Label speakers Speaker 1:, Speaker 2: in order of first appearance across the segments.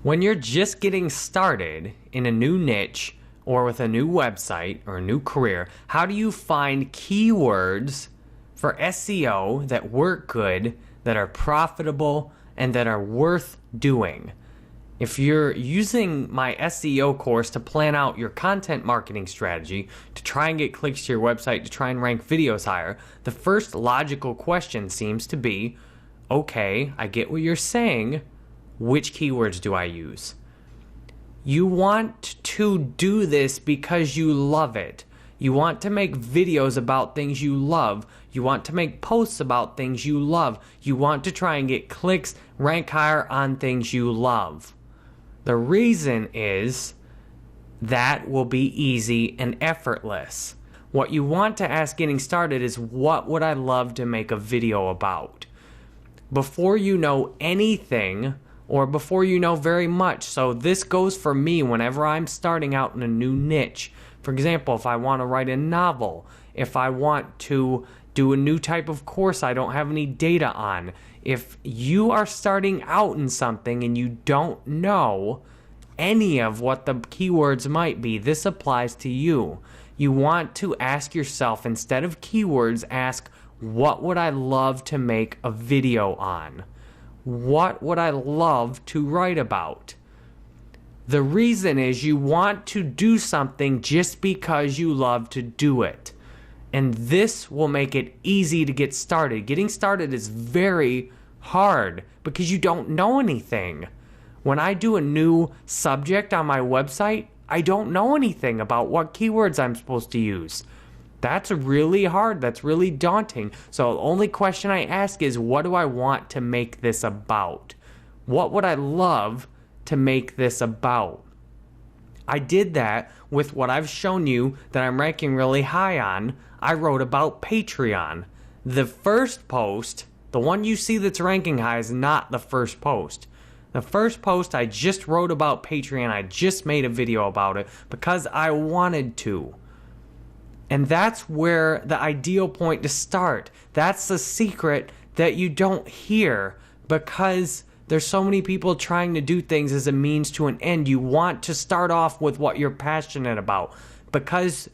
Speaker 1: When you're just getting started in a new niche or with a new website or a new career, how do you find keywords for SEO that work good, that are profitable, and that are worth doing? If you're using my SEO course to plan out your content marketing strategy, to try and get clicks to your website, to try and rank videos higher, the first logical question seems to be, okay, I get what you're saying. Which keywords do I use? You want to do this because you love it. You want to make videos about things you love. You want to make posts about things you love. You want to try and get clicks, rank higher on things you love. The reason is that will be easy and effortless. What you want to ask getting started is, what would I love to make a video about? Before you know anything, or before you know very much. So this goes for me whenever I'm starting out in a new niche. For example, if I want to write a novel, if I want to do a new type of course I don't have any data on, if you are starting out in something and you don't know any of what the keywords might be, this applies to you. You want to ask yourself, instead of keywords, ask, what would I love to make a video on? What would I love to write about? The reason is you want to do something just because you love to do it. And this will make it easy to get started. Getting started is very hard because you don't know anything. When I do a new subject on my website, I don't know anything about what keywords I'm supposed to use. That's really hard. That's really daunting. So the only question I ask is, what do I want to make this about? What would I love to make this about? I did that with what I've shown you that I'm ranking really high on. I wrote about Patreon. The first post, the one you see that's ranking high, is not the first post. The first post I just wrote about Patreon. I just made a video about it because I wanted to. And that's where the ideal point to start. That's the secret that you don't hear because there's so many people trying to do things as a means to an end. You want to start off with what you're passionate about because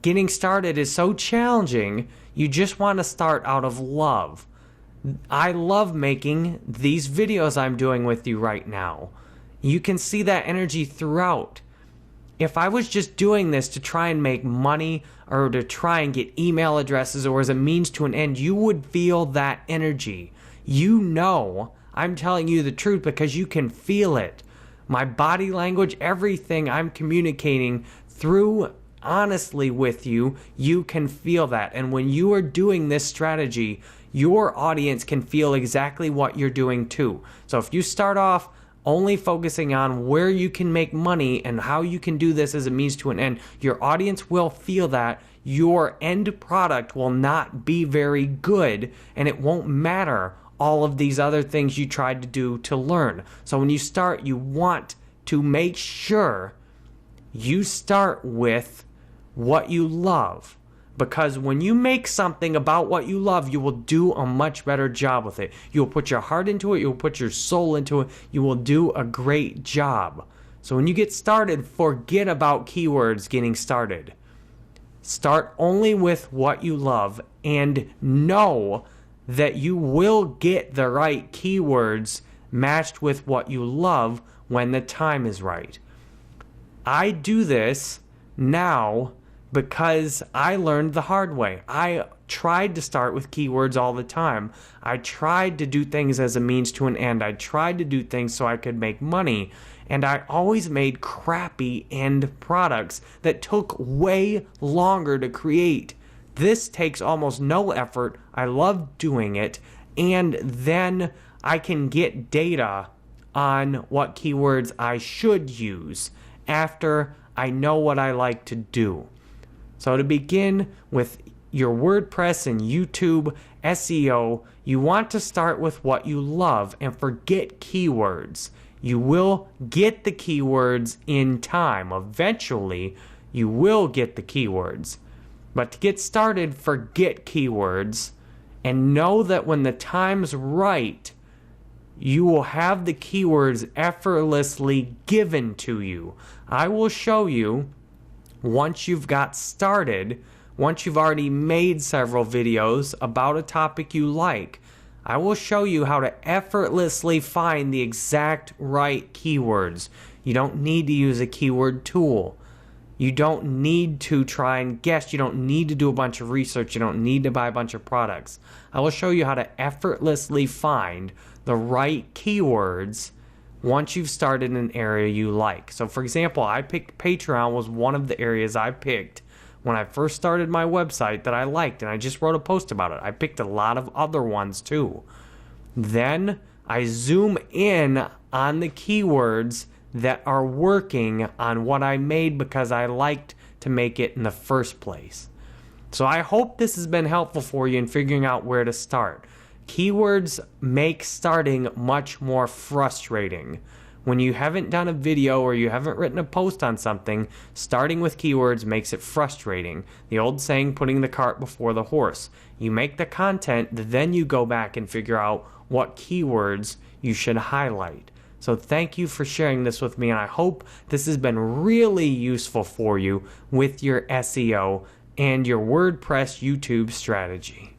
Speaker 1: getting started is so challenging. You just want to start out of love. I love making these videos I'm doing with you right now. You can see that energy throughout. If I was just doing this to try and make money or to try and get email addresses or as a means to an end, you would feel that energy. You know, I'm telling you the truth because you can feel it. My body language, everything I'm communicating through honestly with you, you can feel that. And when you are doing this strategy, your audience can feel exactly what you're doing too. So if you start off only focusing on where you can make money and how you can do this as a means to an end, your audience will feel that. Your end product will not be very good, and it won't matter all of these other things you tried to do to learn. So when you start, you want to make sure you start with what you love. Because when you make something about what you love, you will do a much better job with it. You'll put your heart into it. You'll put your soul into it. You will do a great job. So when you get started, forget about keywords getting started. Start only with what you love and know that you will get the right keywords matched with what you love when the time is right. I do this now because I learned the hard way. I tried to start with keywords all the time. I tried to do things as a means to an end. I tried to do things so I could make money. And I always made crappy end products that took way longer to create. This takes almost no effort. I love doing it. And then I can get data on what keywords I should use after I know what I like to do. So to begin with your WordPress and YouTube SEO, you want to start with what you love and forget keywords. You will get the keywords in time. Eventually, you will get the keywords. But to get started, forget keywords and know that when the time's right, you will have the keywords effortlessly given to you. I will show you once you've got started, once you've already made several videos about a topic you like, I will show you how to effortlessly find the exact right keywords. You don't need to use a keyword tool. You don't need to try and guess. You don't need to do a bunch of research. You don't need to buy a bunch of products. I will show you how to effortlessly find the right keywords once you've started an area you like. So for example, I picked Patreon was one of the areas I picked when I first started my website that I liked, and I just wrote a post about it. I picked a lot of other ones too. Then I zoom in on the keywords that are working on what I made because I liked to make it in the first place. So I hope this has been helpful for you in figuring out where to start. Keywords make starting much more frustrating. When you haven't done a video or you haven't written a post on something, starting with keywords makes it frustrating. The old saying, putting the cart before the horse. You make the content, then you go back and figure out what keywords you should highlight. So thank you for sharing this with me, and I hope this has been really useful for you with your SEO and your WordPress YouTube strategy.